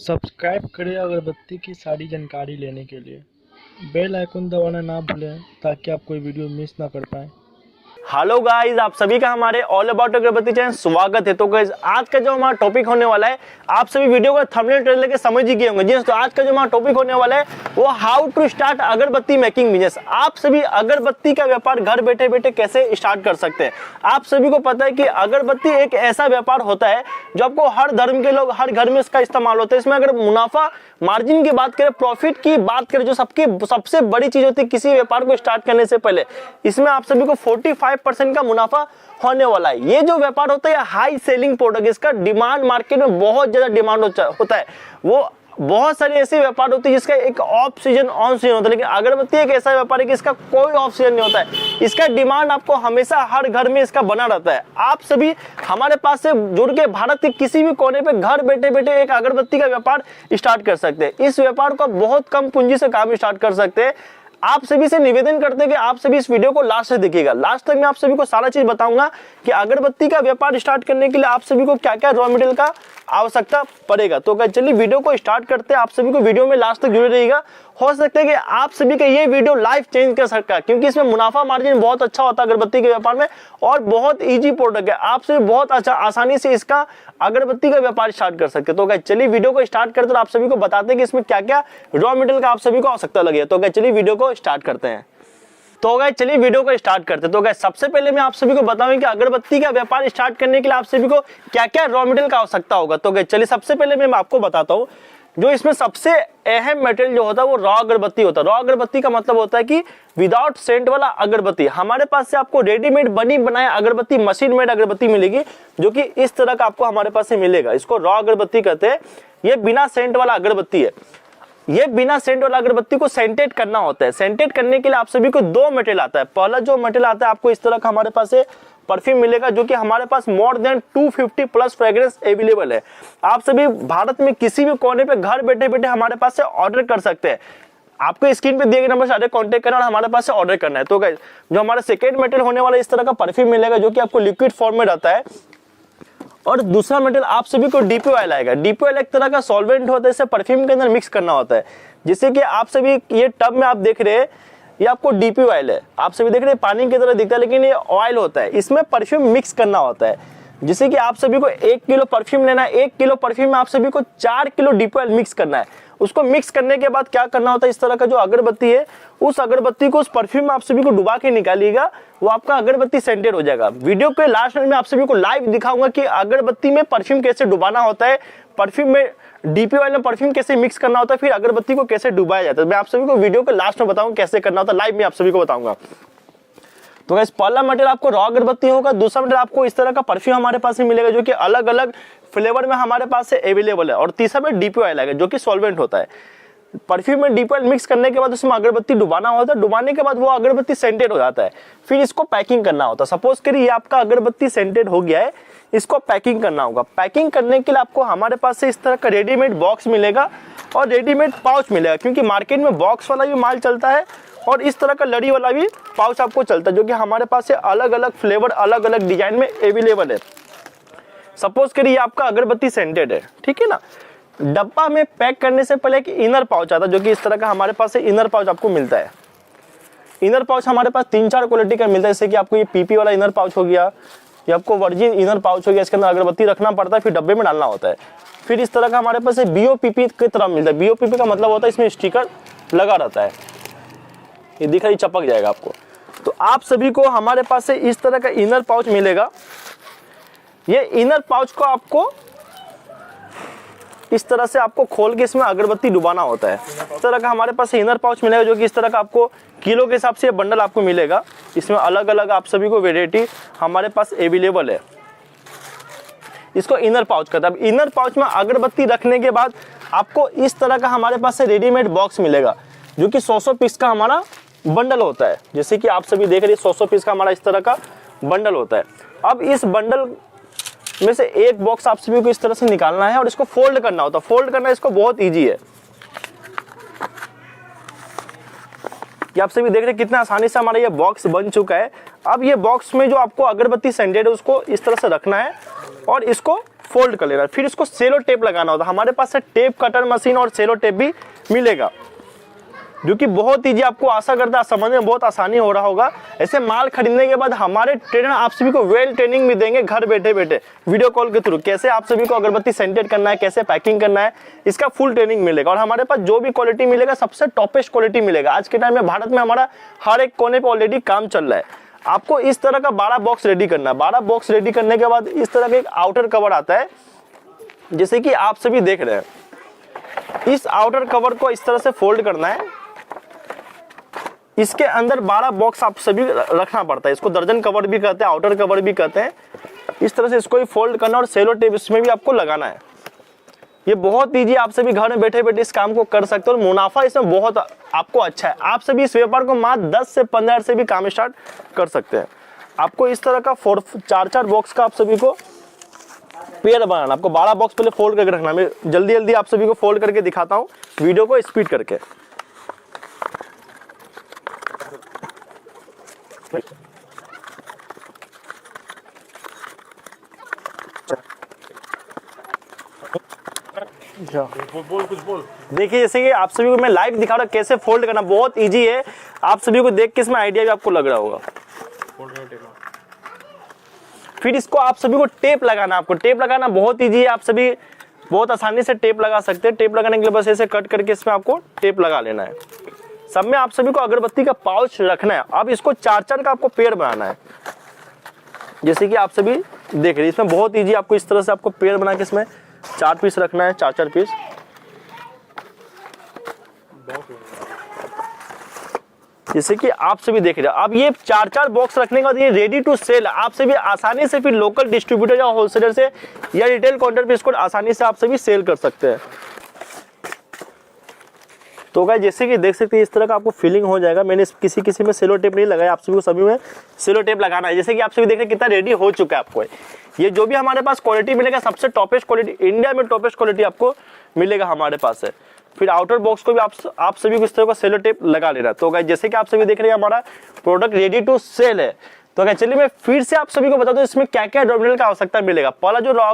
Subscribe करें अगरबत्ती की सारी जानकारी लेने के लिए। बेल आइकन दबाना ना भूलें ताकि आप कोई वीडियो मिस ना कर पाएँ। हेलो गाइस, आप सभी का हमारे ऑल अबाउट अगरबत्ती चैनल स्वागत है। तो गाइस आज का जो हमारा टॉपिक होने वाला है, आप सभी वीडियो का थंबनेल ट्रेलर लेके समझ ही गए होंगे। जी तो आज का जो हमारा टॉपिक होने वाला है वो हाउ टू स्टार्ट अगरबत्ती मेकिंग बिजनेस। आप सभी अगरबत्ती का व्यापार घर बैठे बैठे कैसे स्टार्ट कर सकते हैं। आप सभी को पता है कि अगरबत्ती एक ऐसा व्यापार होता है जो आपको हर धर्म के लोग हर घर में इसका इस्तेमाल होता है। इसमें अगर मुनाफा मार्जिन की बात करें, प्रॉफिट की बात करें, जो सबसे बड़ी चीज होती है किसी व्यापार को स्टार्ट करने से पहले, इसमें आप सभी को 45% का मुनाफा होने वाला है। ये जो व्यापार होता है हाई सेलिंग प्रोडक्ट, इसका डिमांड मार्केट में बहुत ज्यादा डिमांड होता है। वो बहुत सारे ऐसे व्यापार होते हैं जिसका एक ऑफ सीजन ऑन सीजन होता है, लेकिन अगरबत्ती एक ऐसा व्यापार है कि इसका कोई ऑफ सीजन नहीं होता है। इसका डिमांड आपको हमेशा हर घर में इसका बना रहता है। आप सभी हमारे पास से जुड़ के भारत के किसी भी कोने पे घर बैठे बैठे एक अगरबत्ती का व्यापार स्टार्ट कर सकते हैं। इस व्यापार को बहुत कम पूंजी से काम स्टार्ट कर सकते हैं। आप सभी से निवेदन करते हैं कि आप सभी इस वीडियो को लास्ट तक देखिएगा। लास्ट तक मैं आप सभी को सारा चीज बताऊंगा कि अगरबत्ती का व्यापार स्टार्ट करने के लिए आप सभी को क्या क्या रॉ मटेरियल का आवश्यकता पड़ेगा। तो चलिए वीडियो को स्टार्ट करते हैं। आप सभी को वीडियो में लास्ट तक जुड़े रहिएगा। हो सकता है कि आप सभी का ये वीडियो लाइफ चेंज कर सकता है, क्योंकि इसमें मुनाफा मार्जिन बहुत अच्छा होता है अगरबत्ती के व्यापार में, और बहुत इजी प्रोडक्ट है। आप सभी बहुत अच्छा आसानी से इसका अगरबत्ती का व्यापार स्टार्ट कर सकते हैं। तो चलिए वीडियो को स्टार्ट करते हैं और आप सभी को बताते हैं कि इसमें क्या क्या रॉ मटेरियल का आप सभी को आवश्यकता लगे। तो चलिए वीडियो को स्टार्ट करते हैं। तो गाइस चलिए वीडियो को स्टार्ट करते हैं। तो गाइस सबसे पहले मैं आप सभी को बताऊं कि अगरबत्ती का व्यापार स्टार्ट करने के लिए आप सभी को क्या क्या रॉ मटेरियल का आवश्यकता होगा। तो गाइस चलिए सबसे पहले मैं आपको बताता हूं, जो इसमें सबसे अहम मटेरियल जो होता है वो रॉ अगरबत्ती होता है। रॉ अगरबत्ती का मतलब होता है कि विदाउट सेंट वाला अगरबत्ती। हमारे पास से आपको रेडीमेड बनी बनाया अगरबत्ती, मशीन मेड अगरबत्ती मिलेगी, जो कि इस तरह का आपको हमारे पास से मिलेगा। इसको रॉ अगरबत्ती कहते हैं। ये बिना सेंट वाला अगरबत्ती है। ये बिना सेंट वाला अगरबत्ती को सेंटेड करना होता है। सेंटेड करने के लिए आप सभी को दो मटेरियल आता है। पहला जो मटेरियल आता है आपको इस तरह का हमारे पास से परफ्यूम मिलेगा, जो कि हमारे पास more than 250 plus fragrance available है। आप सभी भारत में किसी भी कोने पे घर बैठे बैठे हमारे पास से ऑर्डर कर सकते हैं। आपको स्क्रीन पे दिए गए नंबर से डायरेक्ट कांटेक्ट करना और हमारे पास से ऑर्डर करना है। तो गाइस जो हमारा सेकेंड मटेरियल होने वाला इस तरह का परफ्यूम मिलेगा, जो कि आपको लिक्विड फॉर्म में रहता है। और दूसरा मटेरियल आप सभी को डीपी ऑयल आएगा। डीपी ऑयल एक तरह का सॉल्वेंट होता है, इसे परफ्यूम के अंदर मिक्स करना होता है। जिससे कि आप सभी ये टब में आप देख रहे हैं, ये आपको डीपी ऑयल है। आप सभी देख रहे हैं पानी की तरह दिखता है, लेकिन ये ऑयल होता है। इसमें परफ्यूम मिक्स करना होता है, जिससे कि आप सभी को 1 किलो परफ्यूम लेना है। 1 किलो परफ्यूम में आप सभी को 4 किलो डीपी ऑयल मिक्स करना है। उसको मिक्स करने के बाद क्या करना होता है, इस तरह का जो अगरबत्ती है, उस अगरबत्ती को उस परफ्यूम में आप सभी को डुबा के निकालिएगा। वो आपका अगरबत्ती सेंटेड हो जाएगा। वीडियो के लास्ट में आप सभी को लाइव दिखाऊंगा कि अगरबत्ती में परफ्यूम कैसे डुबाना होता है, परफ्यूम में डीपी ऑयल में परफ्यूम कैसे मिक्स करना होता है, फिर अगरबत्ती को कैसे डुबाया जाता है। मैं आप सभी को वीडियो के लास्ट में बताऊंगा कैसे करना होता है, लाइव में आप सभी को बताऊंगा। तो गाइस पहला मटेरियल आपको रॉ अगरबत्ती होगा। दूसरा मटेरियल आपको इस तरह का परफ्यूम हमारे पास में मिलेगा, जो कि अलग अलग फ्लेवर में हमारे पास से अवेलेबल है। और तीसरा में डीपी ऑयल आएगा, जो कि सॉल्वेंट होता है। परफ्यूम में डीपी ऑयल मिक्स करने के बाद उसमें अगरबत्ती डुबाना होता है। डुबाने के बाद वो अगरबत्ती सेंटेड हो जाता है। फिर इसको पैकिंग करना होता है। सपोज करिए ये आपका अगरबत्ती सेंटेड हो गया है, इसको पैकिंग करना होगा। पैकिंग करने के लिए आपको हमारे पास से इस तरह का रेडीमेड बॉक्स मिलेगा और रेडीमेड पाउच मिलेगा, क्योंकि मार्केट में बॉक्स वाला भी माल चलता है और इस तरह का लड़ी वाला भी पाउच आपको चलता है, जो कि हमारे पास से अलग अलग फ्लेवर अलग अलग डिजाइन में अवेलेबल है। सपोज करिए आपका अगरबत्ती सेंटेड है, ठीक है ना। डब्बा में पैक करने से पहले एक इनर पाउच आता है, जो कि इस तरह का हमारे पास से इनर पाउच आपको मिलता है। इनर पाउच हमारे पास 3-4 क्वालिटी का मिलता है, जैसे कि आपको ये पीपी वाला इनर पाउच हो गया, ये आपको वर्जिन इनर पाउच हो गया। इसके अंदर अगरबत्ती रखना पड़ता है, फिर डब्बे में डालना होता है। फिर इस तरह का हमारे पास बीओपीपी की तरह मिलता है। बीओपीपी का मतलब होता है इसमें स्टिकर लगा रहता है, ये दिख रही चपक जाएगा आपको। तो आप सभी को हमारे पास से इस तरह का इनर पाउच मिलेगा। ये इनर पाउच को आपको इस तरह से आपको खोल के इसमें अगरबत्ती डुबाना होता है। इस तरह का हमारे पास इनर पाउच मिलेगा, जो कि इस तरह का आपको किलो के हिसाब से बंडल आपको मिलेगा। इसमें अलग अलग आप सभी को वेराइटी हमारे पास अवेलेबल है। इसको इनर पाउच कहते हैं। अब इनर पाउच में अगरबत्ती रखने के बाद आपको इस तरह का हमारे पास से रेडीमेड बॉक्स मिलेगा, जो कि 100 पीस का हमारा बंडल होता है। जैसे कि आप सभी देख रहे हैं 100 पीस का हमारा इस तरह का बंडल होता है। अब इस बंडल में से एक बॉक्स आप सभी को इस तरह से निकालना है और इसको फोल्ड करना होता है। फोल्ड करना इसको बहुत इजी है। ये आप सभी देख रहे हैं कितना आसानी से हमारा ये बॉक्स बन चुका है। अब ये बॉक्स में जो आपको अगरबत्ती सेंटेड है उसको इस तरह से रखना है और इसको फोल्ड कर लेना है। फिर इसको सेलो टेप लगाना होता है। हमारे पास है टेप कटर मशीन और सेलो टेप भी मिलेगा, जो कि बहुत ईजी, आपको आशा करता है समझने में बहुत आसानी हो रहा होगा। ऐसे माल खरीदने के बाद हमारे ट्रेनर आप सभी को वेल ट्रेनिंग भी देंगे घर बैठे बैठे वीडियो कॉल के थ्रू, कैसे आप सभी को अगरबत्ती सेंटेड करना है, कैसे पैकिंग करना है, इसका फुल ट्रेनिंग मिलेगा। और हमारे पास जो भी क्वालिटी मिलेगा सबसे टॉपेस्ट क्वालिटी मिलेगा। आज के टाइम में भारत में हमारा हर एक कोने पर ऑलरेडी काम चल रहा है। आपको इस तरह का 12 बॉक्स रेडी करना है। 12 बॉक्स रेडी करने के बाद इस तरह का एक आउटर कवर आता है, जैसे कि आप सभी देख रहे हैं। इस आउटर कवर को इस तरह से फोल्ड करना है। इसके अंदर 12 बॉक्स आप सभी रखना पड़ता है। इसको दर्जन कवर भी कहते हैं, आउटर कवर भी कहते हैं। इस तरह से इसको ही फोल्ड करना और सेलो टेप इसमें भी आपको लगाना है। ये बहुत ईजी, आप सभी घर में बैठे बैठे इस काम को कर सकते हो और मुनाफा इसमें बहुत आपको अच्छा है। आप सभी इस व्यापार को मात्र 10 से 15 से भी काम स्टार्ट कर सकते हैं। आपको इस तरह का 4-4 बॉक्स का आप सभी को पेयर बनाना। आपको 12 बॉक्स पहले फोल्ड करके रखना। मैं जल्दी जल्दी आप सभी को फोल्ड करके दिखाता हूँ, वीडियो को स्पीड करके। देखिए, जैसे कि आप सभी को मैं लाइव दिखा रहा हूं कैसे फोल्ड करना, बहुत इजी है। आप सभी को देख के इसमें आइडिया भी आपको लग रहा होगा। फिर इसको आप सभी को टेप लगाना। आपको टेप लगाना बहुत इजी है, आप सभी बहुत आसानी से टेप लगा सकते हैं। टेप लगाने के लिए बस ऐसे कट करके इसमें आपको टेप लगा लेना है। सब में आप सभी को अगरबत्ती का पाउच रखना है। अब इसको 4-4 का आपको पेयर बनाना है, जैसे कि आप सभी देख रहे हैं। इसमें बहुत इजी, आपको इस तरह से आपको पेयर बना के इसमें 4 पीस रखना है, 4-4 पीस। जैसे कि आप सभी देख रहे हैं। अब ये 4-4 बॉक्स रखने के बाद ये रेडी टू सेल, आप सभी आसानी से फिर लोकल डिस्ट्रीब्यूटर या होलसेलर से या रिटेल काउंटर पे इसको आसानी से आप सभी सेल कर सकते हैं। तो गाइस, जैसे कि देख सकते हैं इस तरह का आपको फीलिंग हो जाएगा। मैंने किसी में सेलो टेप नहीं लगाया, आप सभी को सभी में सेलो टेप लगाना है। जैसे कि आप सभी देख रहे हैं कितना रेडी हो चुका है आपको। ये जो भी हमारे पास क्वालिटी मिलेगा, सबसे टॉपेस्ट क्वालिटी, इंडिया में टॉपेस्ट क्वालिटी आपको मिलेगा हमारे पास है। फिर आउटर बॉक्स को भी आप सभी को इस तरह का सेलो टेप लगा लेना। तो गाइस, जैसे कि आप सभी देख रहे हैं हमारा प्रोडक्ट रेडी टू सेल है। तो गाइस, चलिए मैं फिर से आप सभी को बता दूं इसमें क्या क्या रॉ मटेरियल का आवश्यकता मिलेगा। पहला जो रॉ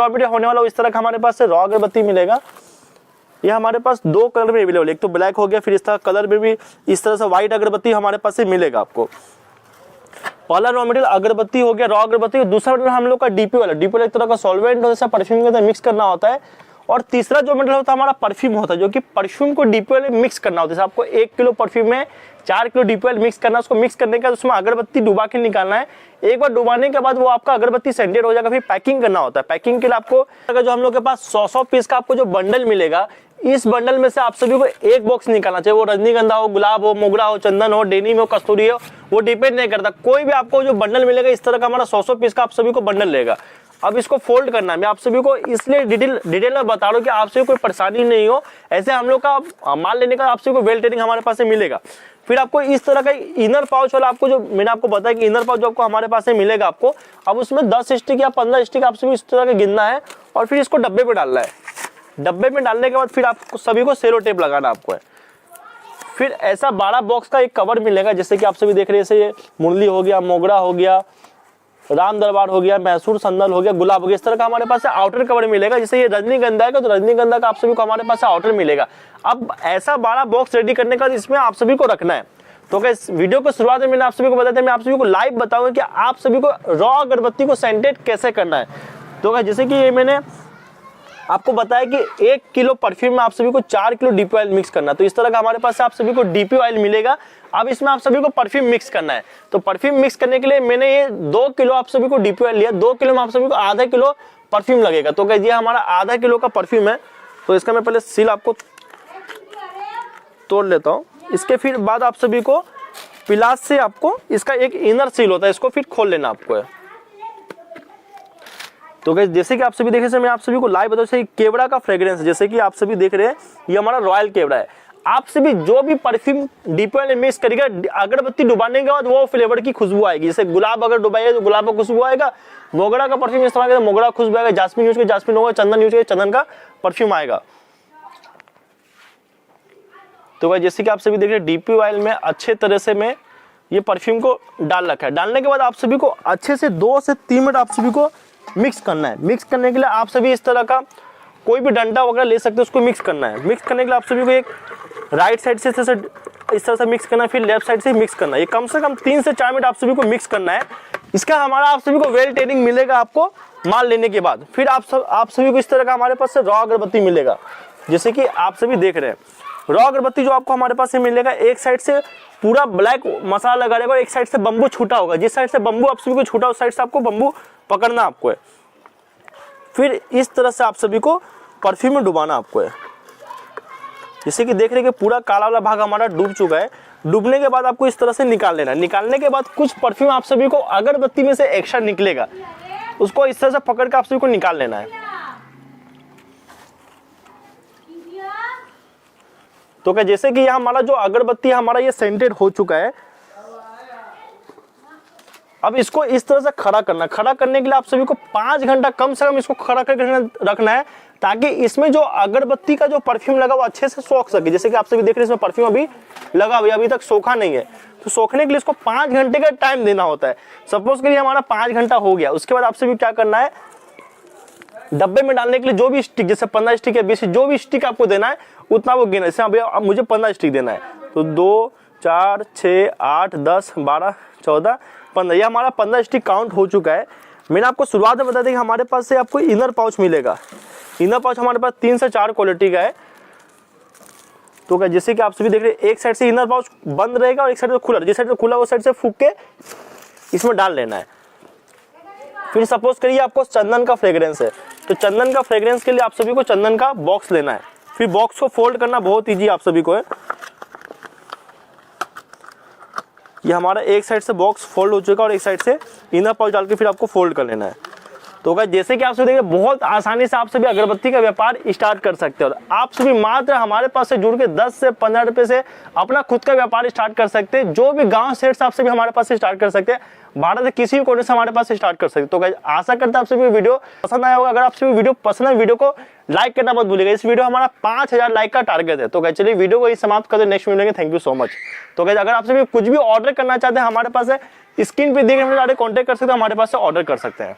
मटेरियल होने वाला, इस तरह का हमारे पास रॉ अगरबत्ती मिलेगा। ये हमारे पास 2 कलर में अवेलेबल है, एक तो ब्लैक हो गया, फिर इस तरह कलर में भी इस तरह से व्हाइट अगरबत्ती हमारे पास से मिलेगा आपको। पहला रॉ मटेरियल अगरबत्ती हो गया, रॉ अगरबत्ती। दूसरा मटेरियल हम लोग का डीपी वाला एक तरह का सॉल्वेंट होता है, परफ्यूम के अंदर मिक्स करना होता है। और तीसरा जो मटेरियल होता है हमारा परफ्यूम होता है, जो कि परफ्यूम को डीपी वाले मिक्स करना होता है। आपको 1 किलो परफ्यूम में 4 किलो डीपी वाले मिक्स करना है। उसको मिक्स करने के बाद उसमें अगरबत्ती डुबा के निकालना है। एक बार डुबाने के बाद वो आपका अगरबत्ती सेंटेड हो जाएगा। फिर पैकिंग करना होता है। पैकिंग के लिए आपको जो हम लोग के पास 100 पीस का आपको जो बंडल मिलेगा, इस बंडल में से आप सभी को एक बॉक्स निकालना चाहिए। वो रजनीगंधा हो, गुलाब हो, मोगरा हो, चंदन हो, डेनिम हो, कस्तूरी हो, वो डिपेंड नहीं करता। कोई भी आपको जो बंडल मिलेगा, इस तरह का हमारा 100 पीस का आप सभी को बंडल लेगा। अब इसको फोल्ड करना है। मैं आप सभी को इसलिए डिटेल में बता रहा हूँ कि आप सभी को कोई परेशानी नहीं हो। ऐसे हम लोग का माल लेने का आप सभी को वेल ट्रेनिंग हमारे पास से मिलेगा। फिर आपको इस तरह का इनर पाउच वाला, आपको जो मैंने आपको बताया कि इनर पाउच आपको हमारे पास से मिलेगा आपको। अब उसमें 10 स्टिक या 15 स्टिक आप सभी इस तरह का गिनना है और फिर इसको डब्बे पे डालना है। डब्बे में डालने के बाद फिर आपको सभी को सेलो टेप लगाना आपको है। फिर ऐसा 12 बॉक्स का एक कवर मिलेगा, जैसे कि आप सभी देख रहे हैं। जैसे ये मुरली हो गया, मोगरा हो गया, राम दरबार हो गया, मैसूर संदल हो गया, गुलाब हो गया, इस तरह का हमारे पास आउटर कवर मिलेगा। जैसे ये रजनीगंधा है तो रजनीगंधा का आप सभी को हमारे पास आउटर मिलेगा। अब ऐसा 12 बॉक्स रेडी करने का इसमें आप सभी को रखना है। तो इस वीडियो को शुरुआत में मैंने आप सभी को बताया था, मैं आप सभी को लाइव बताऊंगा कि आप सभी को रॉ अगरबत्ती को सेंटेड कैसे करना है। तो जैसे कि ये मैंने आपको बताया कि 1 किलो परफ्यूम में आप सभी को 4 किलो डीपी ऑयल मिक्स करना है। तो इस तरह का हमारे पास आप सभी को डीपी ऑयल मिलेगा। अब इसमें आप सभी को परफ्यूम मिक्स करना है। तो परफ्यूम मिक्स करने के लिए मैंने ये 2 किलो आप सभी को डीपी ऑयल लिया। 2 किलो में आप सभी को आधा किलो परफ्यूम लगेगा। तो ये हमारा आधा किलो का परफ्यूम है। तो इसका मैं पहले सील आपको तोड़ लेता हूँ। इसके फिर बाद आप सभी को पिलास से आपको इसका एक इनर सील होता है, इसको फिर खोल लेना आपको है। तो गाइस, जैसे कि आप सभी देख रहे हैं, मैं आप सभी को लाइव बताऊं, जैसे केवड़ा का फ्रेग्रेंस, जैसे कि आप सभी देख रहे हैं, ये हमारा रॉयल केवड़ा है। आप सभी जो भी परफ्यूम डीपी ऑयल मिक्स करेगा, अगरबत्ती डुबाने के बाद वो फ्लेवर की खुशबू आएगी। जैसे गुलाब अगर डुबाएगा तो गुलाब का खुशबू आएगा, मोगरा का परफ्यूम इस्तेमाल करेगा मोगरा खुशबू आएगा, जास्मिन यूज करेगा जास्मिन होगा, चंदन यूज करेगा चंदन का परफ्यूम आएगा। तो गाइस, जैसे कि आप सभी देख रहे हैं, डीपी ऑयल में अच्छे तरह से मैं ये परफ्यूम को डाल रखा है। डालने के बाद आप सभी को अच्छे से 2 से 3 मिनट आप सभी को मिक्स करना है। मिक्स करने के लिए आप सभी इस तरह का कोई भी डंडा वगैरह ले सकते हो, उसको मिक्स करना है। मिक्स करने के लिए आप सभी को एक राइट साइड से इस तरह से मिक्स करना है, फिर लेफ्ट साइड से मिक्स करना है। ये कम से कम 3 से 4 मिनट आप सभी को मिक्स करना है। इसका हमारा आप सभी को वेल ट्रेनिंग मिलेगा आपको माल लेने के बाद। फिर आप सभी को इस तरह का हमारे पास से रॉ अगरबत्ती मिलेगा, जैसे कि आप सभी देख रहे हैं। रॉ अगरबत्ती जो आपको हमारे पास से मिलेगा, एक साइड से पूरा ब्लैक मसाला लगा रहेगा और एक साइड से बम्बू छूटा होगा। जिस साइड से बम्बू आप सभी को छूटा उस साइड से आपको बम्बू पकड़ना आपको है। फिर इस तरह से आप सभी को परफ्यूम में डुबाना आपको है। जैसे कि देख रहे हैं कि पूरा काला वाला भाग हमारा डूब चुका है। डूबने के बाद आपको इस तरह से निकाल लेना है। निकालने के बाद कुछ परफ्यूम आप सभी को अगरबत्ती में से एक्स्ट्रा निकलेगा, उसको इस तरह से पकड़ के आप सभी को निकाल लेना है। तो क्या जैसे कि यहाँ हमारा जो अगरबत्ती हमारा ये सेंटेड हो चुका है। अब इसको इस तरह से खड़ा करना। खड़ा करने के लिए आप सभी को 5 घंटा कम से कम इसको खड़ा करके रखना है, ताकि इसमें जो अगरबत्ती का जो परफ्यूम लगा वो अच्छे से सोख सके। जैसे कि आप सभी देख रहे हैं इसमें परफ्यूम अभी लगा हुआ है, अभी तक सोखा नहीं है। तो सोखने के लिए इसको 5 घंटे का टाइम देना होता है। सपोज करिए हमारा 5 घंटा हो गया, उसके बाद आप सभी क्या करना है, डब्बे में डालने के लिए जो भी स्टिक, जैसे 15 स्टिक या 20 जो भी स्टिक आपको देना है उतना वो गिना। जैसे अभी मुझे 15 स्टिक देना है, तो 2 4 6 8 10 12 14 15, ये हमारा 15 स्टिक काउंट हो चुका है। मैंने आपको शुरुआत में बता दें कि हमारे पास से आपको इनर पाउच मिलेगा। इनर पाउच हमारे पास 3 से 4 क्वालिटी का है। तो क्या जैसे कि आप सभी देख रहे हैं, एक साइड से इनर पाउच बंद रहेगा और एक साइड से खुला। जिस साइड से खुला वो साइड से फूंक के इसमें डाल लेना है। फिर सपोज करिए आपको चंदन का फ्रेग्रेंस है, तो चंदन का फ्रेग्रेंस के लिए आप सभी को चंदन का बॉक्स लेना है। फिर बॉक्स को फोल्ड करना बहुत ईजी आप सभी को है। ये हमारा एक साइड से बॉक्स फोल्ड हो चुका है और एक साइड से इनर पाउच डाल के फिर आपको फोल्ड कर लेना है। तो गाइस जैसे कि आप सभी देखेंगे, बहुत आसानी से आप सभी अगरबत्ती का व्यापार स्टार्ट कर सकते हैं। और आप सभी मात्र हमारे पास से जुड़ के 10 से 15 रुपए से अपना खुद का व्यापार स्टार्ट कर सकते हैं। जो भी गांव शहर से आप सभी हमारे पास से स्टार्ट कर सकते हैं, भारत के किसी भी कोने से हमारे पास से स्टार्ट कर सकते हैं। तो गाइस आशा करता हूं आप सभी वीडियो पसंद आया होगा। अगर आप सभी वीडियो पसंद है, वीडियो को लाइक करना मत भूलिएगा। इस वीडियो हमारा 5000 लाइक का टारगेट है। तो गाइस चलिए वीडियो को समाप्त करते हैं, नेक्स्ट वीडियो में। Thank you so much. तो गाइस अगर आप सभी कुछ भी ऑर्डर करना चाहते हैं, हमारे पास है स्क्रीन पे दिख रहे हैं, कॉन्टेक्ट कर सकते हैं, हमारे पास से ऑर्डर कर सकते हैं।